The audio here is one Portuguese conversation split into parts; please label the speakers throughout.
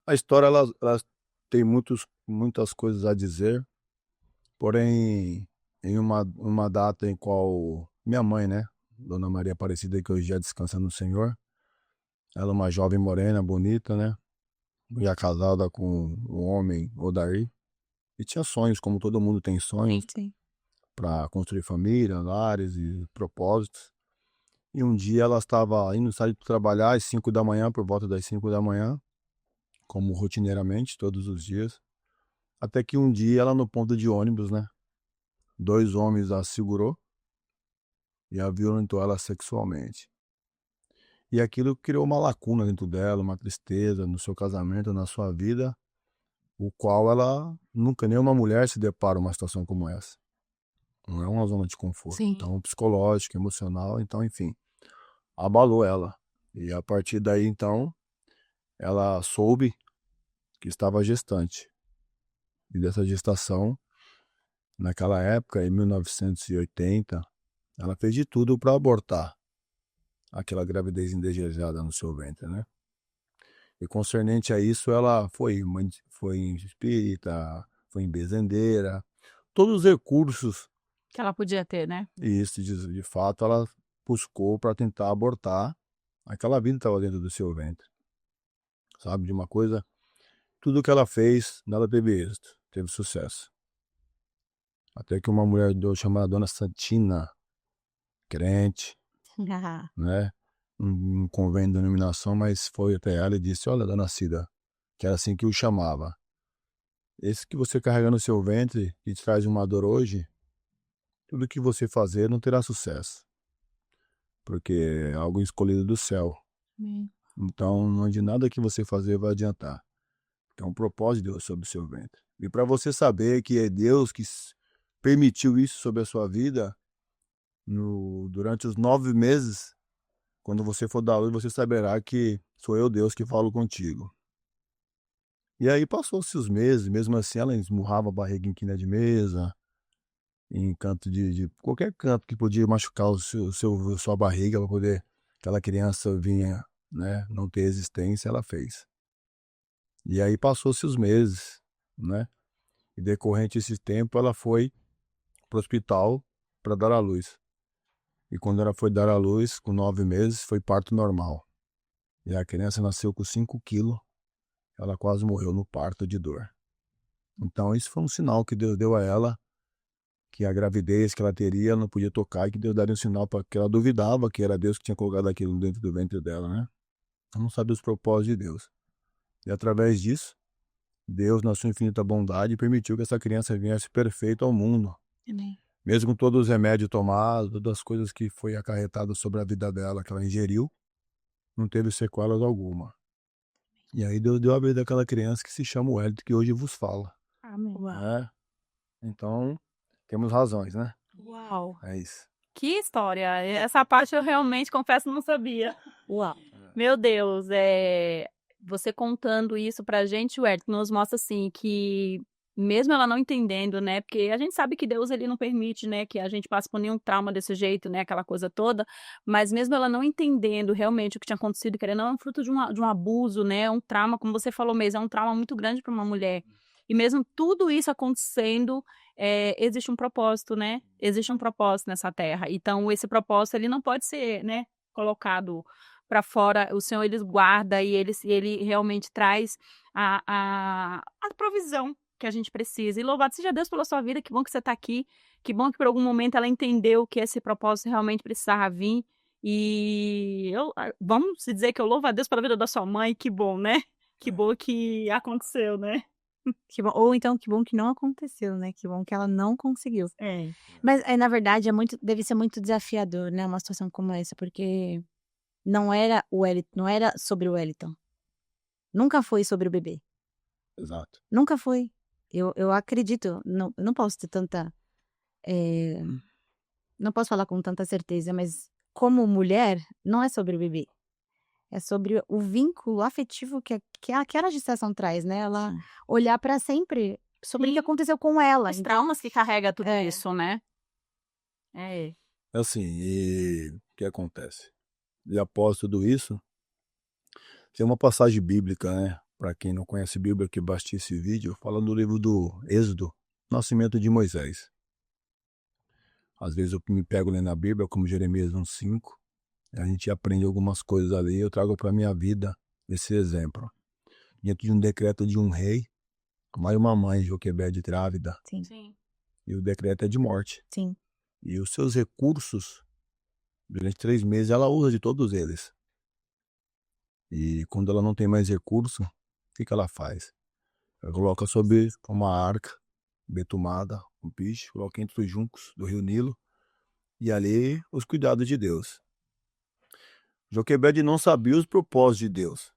Speaker 1: A história, ela tem muitas coisas a dizer, porém, em uma data em qual minha mãe, né, Dona Maria Aparecida, que hoje já descansa no Senhor, ela é uma jovem morena, bonita, né, já casada com um homem, Odair, e tinha sonhos, como todo mundo tem sonhos,
Speaker 2: Sim.
Speaker 1: para construir família, lares e propósitos. E um dia ela estava indo sair para trabalhar às 5 da manhã, por volta das 5 da manhã, como rotineiramente, todos os dias. Até que um dia ela no ponto de ônibus, né? Dois homens a segurou e a violentou ela sexualmente. E aquilo criou uma lacuna dentro dela, uma tristeza no seu casamento, na sua vida, o qual ela nunca, nenhuma mulher se depara uma situação como essa. Não é uma zona de conforto.
Speaker 2: Sim.
Speaker 1: Então, psicológico, emocional, então, enfim, abalou ela. E a partir daí, então, ela soube que estava gestante. E dessa gestação, naquela época, em 1980, ela fez de tudo para abortar aquela gravidez indesejada no seu ventre, né? E concernente a isso, ela foi em espírita, foi em bezendeira, todos os recursos,
Speaker 2: Que ela podia ter, né?
Speaker 1: e isso de fato ela buscou para tentar abortar aquela vida que estava dentro do seu ventre, sabe? De uma coisa, tudo que ela fez, nada teve êxito, teve sucesso. Até que uma mulher chamada Dona Santina, crente, né? Um convênio de denominação, mas foi até ela e disse: Olha, Dona Cida, que era assim que o chamava. Esse que você carrega no seu ventre e te traz uma dor hoje, tudo que você fazer não terá sucesso, porque é algo escolhido do céu. Então, não de nada que você fazer vai adiantar. É um propósito de Deus sobre o seu ventre. E para você saber que é Deus que permitiu isso sobre a sua vida, durante os 9 meses, quando você for dar luz, você saberá que sou eu, Deus, que falo contigo. E aí passou-se os meses, mesmo assim ela esmurrava a barriga em quina de mesa, em canto de qualquer canto que podia machucar sua barriga para poder aquela criança vinha, né, não ter existência, ela fez. E aí passou-se os meses, né? E decorrente esse tempo ela foi para o hospital para dar à luz. E quando ela foi dar à luz, com 9 meses, foi parto normal. E a criança nasceu com 5 quilos, ela quase morreu no parto de dor. Então isso foi um sinal que Deus deu a ela, que a gravidez que ela teria ela não podia tocar, e que Deus daria um sinal para que ela duvidava que era Deus que tinha colocado aquilo dentro do ventre dela, né? Ela não sabia os propósitos de Deus. E através disso, Deus, na sua infinita bondade, permitiu que essa criança viesse perfeita ao mundo.
Speaker 2: Amém.
Speaker 1: Mesmo com todos os remédios tomados, todas as coisas que foi acarretado sobre a vida dela, que ela ingeriu, não teve sequelas alguma. E aí Deus deu a vida daquela criança que se chama Wellington, que hoje vos fala.
Speaker 2: Amém.
Speaker 1: Né? Então, temos razões, né?
Speaker 2: Uau.
Speaker 1: É isso.
Speaker 2: Que história. Essa parte eu realmente, confesso, não sabia. Uau. Meu Deus, você contando isso pra gente, o Wellington, nos mostra assim que mesmo ela não entendendo, né? Porque a gente sabe que Deus ele não permite, né, que a gente passe por nenhum trauma desse jeito, né, aquela coisa toda, mas mesmo ela não entendendo realmente o que tinha acontecido, querendo ou não, é um fruto de um abuso, né? Um trauma, como você falou mesmo, é um trauma muito grande para uma mulher. E mesmo tudo isso acontecendo, existe um propósito, né? Existe um propósito nessa terra. Então, esse propósito ele não pode ser, né, colocado para fora. O Senhor ele guarda e ele realmente traz a provisão que a gente precisa. E louvado seja Deus pela sua vida. Que bom que você está aqui. Que bom que por algum momento ela entendeu que esse propósito realmente precisava vir. E vamos dizer que eu louvo a Deus pela vida da sua mãe. Que bom, né? Que bom que aconteceu, né?
Speaker 3: Que bom, ou então que bom que não aconteceu, né, que bom que ela não conseguiu.
Speaker 2: É.
Speaker 3: Mas, na verdade deve ser muito desafiador, né, uma situação como essa, porque não era não era sobre o Wellington. Nunca foi sobre o bebê.
Speaker 1: Exato.
Speaker 3: Nunca foi. Eu acredito, eu não posso ter tanta, não posso falar com tanta certeza, mas como mulher, não é sobre o bebê. É sobre o vínculo afetivo que aquela gestação traz, né, ela olhar pra sempre sobre o que aconteceu com ela.
Speaker 2: Os traumas que carrega tudo
Speaker 3: É.
Speaker 2: isso, né? É.
Speaker 1: Assim, e o que acontece? E após tudo isso, tem uma passagem bíblica, né? para quem não conhece a Bíblia, que basta esse vídeo, fala no livro do Êxodo, nascimento de Moisés. Às vezes eu me pego lendo a Bíblia, como Jeremias 1:5, a gente aprende algumas coisas ali, eu trago para minha vida esse exemplo. Diante de um decreto de um rei, mais uma mãe, Joquebede, grávida,
Speaker 3: Sim,
Speaker 2: Sim.
Speaker 1: e o decreto é de morte.
Speaker 3: sim.
Speaker 1: E os seus recursos, durante 3 meses, ela usa de todos eles. E quando ela não tem mais recurso, o que ela faz? Ela coloca sobre uma arca betumada, um piche, coloca entre os juncos do rio Nilo, e ali os cuidados de Deus. Joquebede não sabia os propósitos de Deus,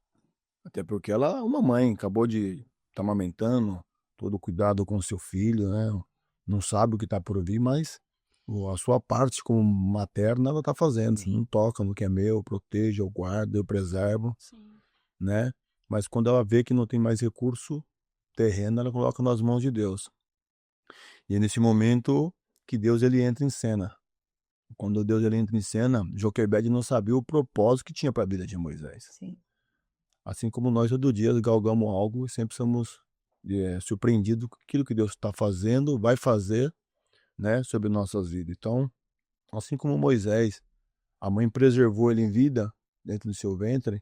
Speaker 1: até porque ela é uma mãe, acabou de estar amamentando, todo cuidado com seu filho, né? Não sabe o que está por vir, mas a sua parte como materna ela está fazendo.
Speaker 3: Sim.
Speaker 1: Não toca no que é meu, eu protejo, eu guardo, eu preservo,
Speaker 2: Sim.
Speaker 1: né? Mas quando ela vê que não tem mais recurso terreno, ela coloca nas mãos de Deus. E é nesse momento que Deus ele entra em cena. Quando Deus ele entra em cena, Joquebede não sabia o propósito que tinha para a vida de Moisés.
Speaker 3: Sim.
Speaker 1: Assim como nós todo dia galgamos algo e sempre somos surpreendidos com aquilo que Deus está fazendo, vai fazer, né, sobre nossas vidas. Então, assim como Moisés, a mãe preservou ele em vida dentro do seu ventre,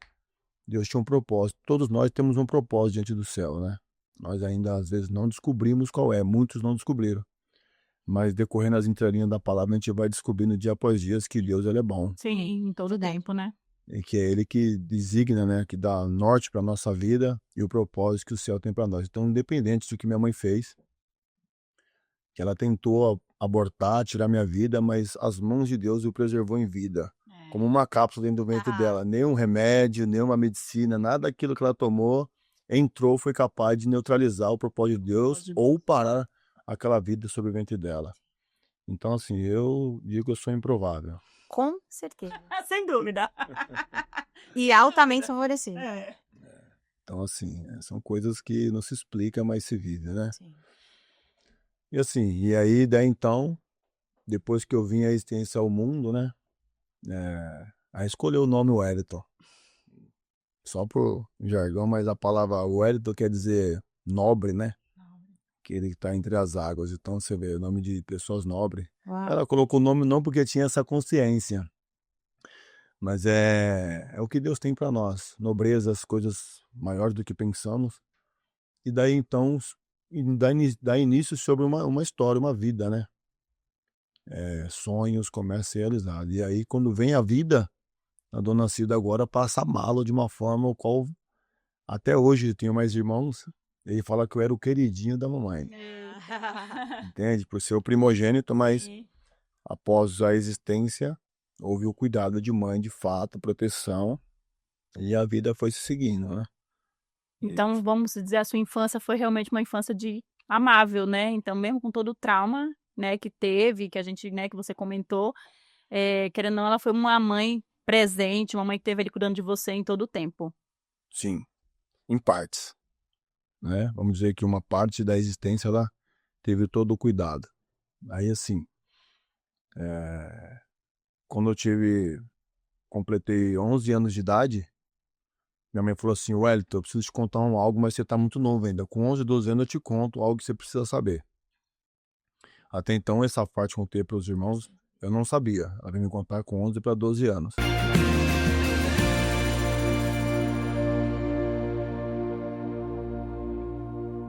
Speaker 1: Deus tinha um propósito. Todos nós temos um propósito diante do céu, né? Nós ainda às vezes não descobrimos qual é, muitos não descobriram. Mas decorrendo as entrelinhas da palavra, a gente vai descobrindo dia após dia que Deus ele é bom.
Speaker 2: Sim, em todo tempo, né?
Speaker 1: E que é ele que designa, né, que dá norte para nossa vida e o propósito que o céu tem para nós. Então, independente do que minha mãe fez, que ela tentou abortar, tirar minha vida, mas as mãos de Deus o preservou em vida, como uma cápsula dentro do ventre dela. Nenhum remédio, nenhuma medicina, nada daquilo que ela tomou entrou, foi capaz de neutralizar o propósito de Deus ou parar aquela vida sobre o ventre dela. Então, assim, eu digo que eu sou improvável.
Speaker 3: Com certeza.
Speaker 2: Sem dúvida.
Speaker 3: E altamente favorecido.
Speaker 2: É.
Speaker 1: Então, assim, são coisas que não se explica, mas se vive, né?
Speaker 3: Sim.
Speaker 1: E assim, e aí, daí então, depois que eu vim a existência ao mundo, né? Aí escolheu o nome Wellington. Só por jargão, mas a palavra Wellington quer dizer nobre, né? Que ele está entre as águas. Então você vê o nome de pessoas nobres.
Speaker 3: Uau.
Speaker 1: Ela colocou o nome não porque tinha essa consciência, mas é o que Deus tem para nós. Nobreza, as coisas maiores do que pensamos. E daí então, dá início sobre uma história, uma vida, né? Sonhos começam a ser realizados. E aí quando vem a vida, a dona Cida agora passa a mala de uma forma o qual até hoje tenho mais irmãos. Ele fala que eu era o queridinho da mamãe. Entende? Por ser o primogênito, mas após a existência, houve o cuidado de mãe, de fato, proteção, e a vida foi se seguindo, né?
Speaker 2: Então, vamos dizer, a sua infância foi realmente uma infância amável, né? Então, mesmo com todo o trauma, né, que teve, que a gente, né, que você comentou, querendo ou não, ela foi uma mãe presente, uma mãe que esteve ali cuidando de você em todo o tempo.
Speaker 1: Sim, em partes, né? Vamos dizer que uma parte da existência ela teve todo o cuidado. Aí assim, quando eu completei 11 anos de idade, minha mãe falou assim: Wellington, eu preciso te contar algo, mas você tá muito novo ainda. Com 11, 12 anos eu te conto algo que você precisa saber. Até então, essa parte que eu contei para os irmãos, eu não sabia. Ela veio me contar com 11 para 12 anos.